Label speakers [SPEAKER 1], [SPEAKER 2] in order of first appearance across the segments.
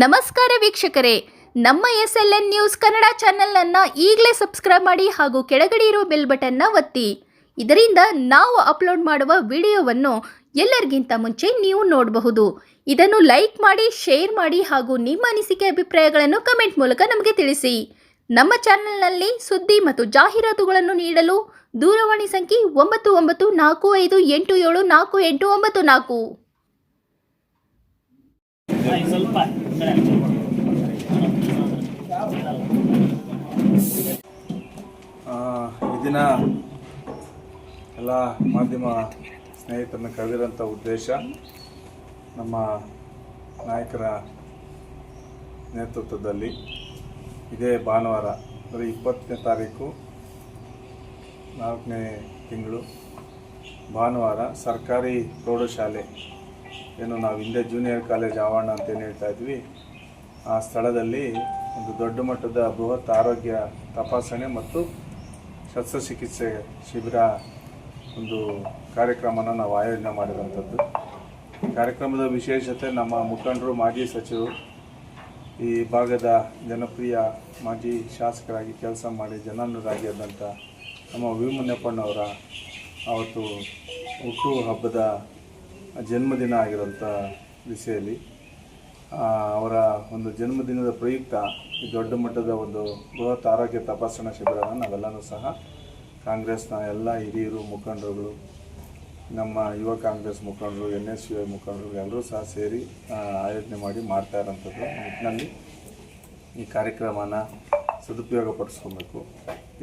[SPEAKER 1] ನಮಸ್ಕಾರ ವೀಕ್ಷಕರೇ, ನಮ್ಮ SLN ನ್ಯೂಸ್ ಕನ್ನಡ ಚಾನೆಲ್ ಈಗಲೇ ಸಬ್ಸ್ಕ್ರೈಬ್ ಮಾಡಿ ಹಾಗೂ ಕೆಳಗಡೆ ಇರುವ ಬೆಲ್ ಬಟನ್ ಒತ್ತಿ. ಇದರಿಂದ ನಾವು ಅಪ್ಲೋಡ್ ಮಾಡುವ ವಿಡಿಯೋವನ್ನು ಎಲ್ಲರಿಗಿಂತ ಮುಂಚೆ ನೀವು ನೋಡಬಹುದು. ಇದನ್ನು ಲೈಕ್ ಮಾಡಿ, ಶೇರ್ ಮಾಡಿ ಹಾಗೂ ನಿಮ್ಮ ಅನಿಸಿಕೆ ಅಭಿಪ್ರಾಯಗಳನ್ನು ಕಮೆಂಟ್ ಮೂಲಕ ನಮಗೆ ತಿಳಿಸಿ. ನಮ್ಮ ಚಾನೆಲ್ನಲ್ಲಿ ಸುದ್ದಿ ಮತ್ತು ಜಾಹೀರಾತುಗಳನ್ನು ನೀಡಲು ದೂರವಾಣಿ ಸಂಖ್ಯೆ 9945874894.
[SPEAKER 2] ಈ ದಿನ ಎಲ್ಲ ಮಾಧ್ಯಮ ಸ್ನೇಹಿತರನ್ನು ಕರೆದಿರೋಂಥ ಉದ್ದೇಶ ನಮ್ಮ ನಾಯಕರ ನೇತೃತ್ವದಲ್ಲಿ ಇದೇ ಭಾನುವಾರ ಅಂದರೆ 20ನೇ ತಾರೀಕು 4ನೇ ತಿಂಗಳು ಭಾನುವಾರ ಸರ್ಕಾರಿ ಪ್ರೌಢಶಾಲೆ ಏನು ನಾವು ಹಿಂದೆ ಜೂನಿಯರ್ ಕಾಲೇಜ್ ಆವರಣ ಅಂತೇನು ಹೇಳ್ತಾ ಇದ್ವಿ, ಆ ಸ್ಥಳದಲ್ಲಿ ಒಂದು ದೊಡ್ಡ ಮಟ್ಟದ ಬೃಹತ್ ಆರೋಗ್ಯ ತಪಾಸಣೆ ಮತ್ತು ಶಸ್ತ್ರಚಿಕಿತ್ಸೆ ಶಿಬಿರ ಒಂದು ಕಾರ್ಯಕ್ರಮನ ನಾವು ಆಯೋಜನೆ ಮಾಡಿರುವಂಥದ್ದು. ಕಾರ್ಯಕ್ರಮದ ವಿಶೇಷತೆ ನಮ್ಮ ಮುಖಂಡರು, ಮಾಜಿ ಸಚಿವರು, ಈ ಭಾಗದ ಜನಪ್ರಿಯ ಮಾಜಿ ಶಾಸಕರಾಗಿ ಕೆಲಸ ಮಾಡಿ ಜನಾನುರಾಗಿಯಾದಂಥ ನಮ್ಮ ವಿ ಮುನಿಯಪ್ಪನವರ ಅವತ್ತು ಹುಟ್ಟು ಹಬ್ಬದ ಜನ್ಮದಿನ ಆಗಿರೋಂಥ ದಿಸೆಯಲ್ಲಿ ಅವರ ಒಂದು ಜನ್ಮದಿನದ ಪ್ರಯುಕ್ತ ಈ ದೊಡ್ಡ ಮಟ್ಟದ ಒಂದು ಬೃಹತ್ ಆರೋಗ್ಯ ತಪಾಸಣಾ ಶಿಬಿರನ ನಾವೆಲ್ಲರೂ ಸಹ ಕಾಂಗ್ರೆಸ್ನ ಎಲ್ಲ ಹಿರಿಯರು ಮುಖಂಡರುಗಳು, ನಮ್ಮ ಯುವ ಕಾಂಗ್ರೆಸ್ ಮುಖಂಡರು, NSUI ಮುಖಂಡರು ಎಲ್ಲರೂ ಸಹ ಸೇರಿ ಆಯೋಜನೆ ಮಾಡಿ ಮಾಡ್ತಾ ಇರೋಂಥದ್ದು ನಿಟ್ಟಿನಲ್ಲಿ ಈ ಕಾರ್ಯಕ್ರಮನ ಸದುಪಯೋಗಪಡಿಸ್ಕೊಬೇಕು.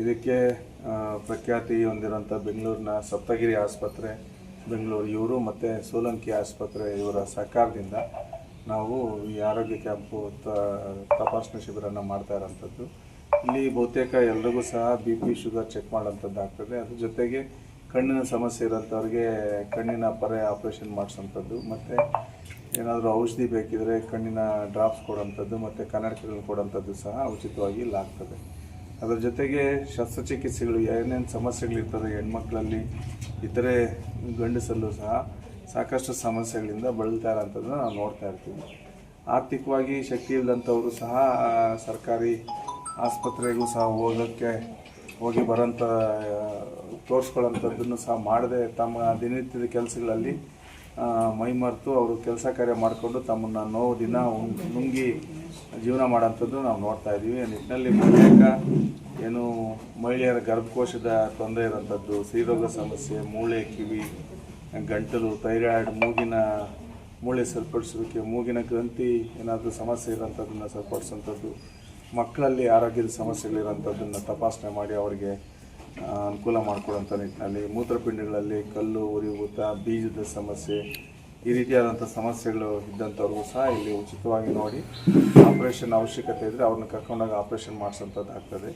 [SPEAKER 2] ಇದಕ್ಕೆ ಪ್ರಖ್ಯಾತಿ ಹೊಂದಿರೋಂಥ ಬೆಂಗಳೂರಿನ ಸಪ್ತಗಿರಿ ಆಸ್ಪತ್ರೆ ಬೆಂಗಳೂರು ಇವರು ಮತ್ತು ಸೋಲಂಕಿ ಆಸ್ಪತ್ರೆ ಇವರ ಸಹಕಾರದಿಂದ ನಾವು ಈ ಆರೋಗ್ಯ ಕ್ಯಾಂಪು ತಪಾಸಣೆ ಶಿಬಿರನ ಮಾಡ್ತಾ ಇರೋಂಥದ್ದು. ಇಲ್ಲಿ ಬಹುತೇಕ ಎಲ್ರಿಗೂ ಸಹ BP ಶುಗರ್ ಚೆಕ್ ಮಾಡೋಂಥದ್ದು ಆಗ್ತದೆ. ಅದ್ರ ಜೊತೆಗೆ ಕಣ್ಣಿನ ಸಮಸ್ಯೆ ಇರೋಂಥವ್ರಿಗೆ ಕಣ್ಣಿನ ಪೊರೆ ಆಪ್ರೇಷನ್ ಮಾಡಿಸೋಂಥದ್ದು, ಮತ್ತು ಏನಾದರೂ ಔಷಧಿ ಬೇಕಿದ್ರೆ ಕಣ್ಣಿನ ಡ್ರಾಪ್ಸ್ ಕೊಡೋಂಥದ್ದು ಮತ್ತು ಕನ್ನಡಕಗಳನ್ನು ಕೊಡೋಂಥದ್ದು ಸಹ ಉಚಿತವಾಗಿ ಇಲ್ಲಿ ಆಗ್ತದೆ. ಅದರ ಜೊತೆಗೆ ಶಸ್ತ್ರಚಿಕಿತ್ಸೆಗಳು ಏನೇನು ಸಮಸ್ಯೆಗಳಿರ್ತದೆ ಹೆಣ್ಮಕ್ಳಲ್ಲಿ, ಇತರೆ ಗಂಡಸಲ್ಲೂ ಸಹ ಸಾಕಷ್ಟು ಸಮಸ್ಯೆಗಳಿಂದ ಬಳಲ್ತಾ ಇರೋಂಥದ್ದನ್ನು ನಾವು ನೋಡ್ತಾ ಇರ್ತೀವಿ. ಆರ್ಥಿಕವಾಗಿ ಶಕ್ತಿ ಇಲ್ಲದಂಥವರು ಸಹ ಸರ್ಕಾರಿ ಆಸ್ಪತ್ರೆಗೂ ಸಹ ಹೋಗಿ ಬರೋಂಥ ತೋರಿಸ್ಕೊಳ್ಳೋಂಥದ್ದನ್ನು ಸಹ ಮಾಡದೆ ತಮ್ಮ ದಿನನಿತ್ಯದ ಕೆಲಸಗಳಲ್ಲಿ ಮೈಮರೆತು ಅವರು ಕೆಲಸ ಕಾರ್ಯ ಮಾಡಿಕೊಂಡು ತಮ್ಮನ್ನು ದಿನ ನುಂಗಿ ಜೀವನ ಮಾಡೋಂಥದ್ದು ನಾವು ನೋಡ್ತಾ ಇದ್ದೀವಿ. ನಿಟ್ಟಿನಲ್ಲಿ ಬಹುತೇಕ ಏನು ಮಹಿಳೆಯರ ಗರ್ಭಕೋಶದ ತೊಂದರೆ ಇರೋಂಥದ್ದು, ಸ್ತ್ರೀರೋಗ ಸಮಸ್ಯೆ, ಮೂಳೆ, ಕಿವಿ, ಗಂಟಲು, ಥೈರಾಯ್ಡ್, ಮೂಳೆ ಸರಿಪಡಿಸೋದಕ್ಕೆ ಮೂಗಿನ ಗ್ರಂಥಿ ಏನಾದರೂ ಸಮಸ್ಯೆ ಇರೋಂಥದ್ದನ್ನು ಸರಿಪಡಿಸೋಂಥದ್ದು, ಮಕ್ಕಳಲ್ಲಿ ಆರೋಗ್ಯದ ಸಮಸ್ಯೆಗಳಿರೋಂಥದ್ದನ್ನು ತಪಾಸಣೆ ಮಾಡಿ ಅವರಿಗೆ ಅನುಕೂಲ ಮಾಡಿಕೊಡೋಂಥ ನಿಟ್ಟಿನಲ್ಲಿ ಮೂತ್ರಪಿಂಡಗಳಲ್ಲಿ ಕಲ್ಲು, ಉರಿಯೂತ, ಬೀಜದ ಸಮಸ್ಯೆ, ಈ ರೀತಿಯಾದಂಥ ಸಮಸ್ಯೆಗಳು ಇದ್ದಂಥವ್ರಿಗೂ ಸಹ ಇಲ್ಲಿ ಉಚಿತವಾಗಿ ನೋಡಿ ಆಪ್ರೇಷನ್ ಅವಶ್ಯಕತೆ ಇದ್ದರೆ ಅವ್ರನ್ನ ಕರ್ಕೊಂಡೋಗಿ ಆಪ್ರೇಷನ್ ಮಾಡಿಸೋಂಥದ್ದು ಆಗ್ತದೆ.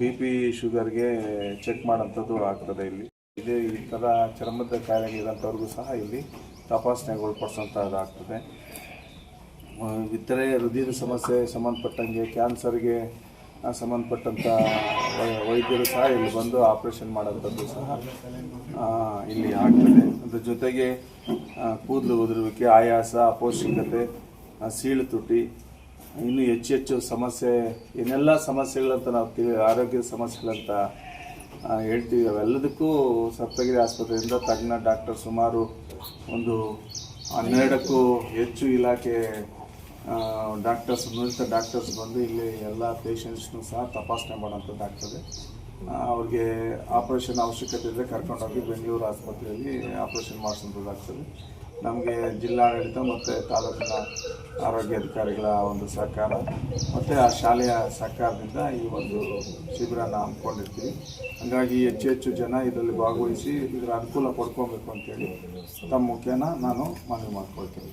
[SPEAKER 2] BP ಶುಗರ್ಗೆ ಚೆಕ್ ಮಾಡೋಂಥದ್ದು ಆಗ್ತದೆ. ಇಲ್ಲಿ ಇದೇ ಈ ಥರ ಚರ್ಮದ ಕಾಯಿಲೆಗಳಿರೋಂಥವ್ರಿಗೂ ಸಹ ಇಲ್ಲಿ ತಪಾಸಣೆಗೊಳಪಡಿಸೋಂಥದ್ದು ಆಗ್ತದೆ. ಇತರೆ ಹೃದಯದ ಸಮಸ್ಯೆ ಸಂಬಂಧಪಟ್ಟಂಗೆ ಕ್ಯಾನ್ಸರ್ಗೆ ಸಂಬಂಧಪಟ್ಟಂಥ ವೈದ್ಯರು ಸಹ ಇಲ್ಲಿ ಬಂದು ಆಪ್ರೇಷನ್ ಮಾಡೋಂಥದ್ದು ಸಹ ಇಲ್ಲಿ ಆಗ್ತದೆ. ಅದ್ರ ಜೊತೆಗೆ ಕೂದಲು ಉದುರುವಿಕೆ, ಆಯಾಸ, ಅಪೌಷ್ಟಿಕತೆ, ಸೀಳು ತುಟಿ, ಇನ್ನೂ ಹೆಚ್ಚು ಸಮಸ್ಯೆ, ಏನೆಲ್ಲ ಸಮಸ್ಯೆಗಳಂತ ನಾವು ಆರೋಗ್ಯದ ಸಮಸ್ಯೆಗಳಂತ ಹೇಳ್ತೀವಿ, ಅವೆಲ್ಲದಕ್ಕೂ ಸಪ್ತಗಿರಿ ಆಸ್ಪತ್ರೆಯಿಂದ ತಜ್ಞ ಡಾಕ್ಟರ್ ಸುಮಾರು ಒಂದು 12ಕ್ಕೂ ಹೆಚ್ಚು ಇಲಾಖೆ ನುರಿತ ಡಾಕ್ಟರ್ಸ್ ಬಂದು ಇಲ್ಲಿ ಎಲ್ಲ ಪೇಷಂಟ್ಸ್ನೂ ಸಹ ತಪಾಸಣೆ ಮಾಡೋಂಥದ್ದು ಆಗ್ತದೆ. ಅವ್ರಿಗೆ ಆಪ್ರೇಷನ್ ಅವಶ್ಯಕತೆ ಇದ್ದರೆ ಕರ್ಕೊಂಡೋಗಿ ಬೆಂಗಳೂರು ಆಸ್ಪತ್ರೆಯಲ್ಲಿ ಆಪ್ರೇಷನ್ ಮಾಡಿಸೋಂಥದ್ದು ಆಗ್ತದೆ. ನಮಗೆ ಜಿಲ್ಲಾಡಳಿತ ಮತ್ತು ತಾಲೂಕಿನ ಆರೋಗ್ಯಾಧಿಕಾರಿಗಳ ಒಂದು ಸಹಕಾರ ಮತ್ತು ಆ ಶಾಲೆಯ ಸಹಕಾರದಿಂದ ಈ ಒಂದು ಶಿಬಿರನ ಹಮ್ಮಿಕೊಂಡಿರ್ತೀವಿ. ಹಾಗಾಗಿ ಹೆಚ್ಚು ಜನ ಇದರಲ್ಲಿ ಭಾಗವಹಿಸಿ ಇದರ ಅನುಕೂಲ ಪಡ್ಕೊಬೇಕು ಅಂತೇಳಿ ತಮ್ಮ ಮುಖ್ಯನ ನಾನು ಮನವಿ ಮಾಡ್ಕೊಳ್ತೀನಿ.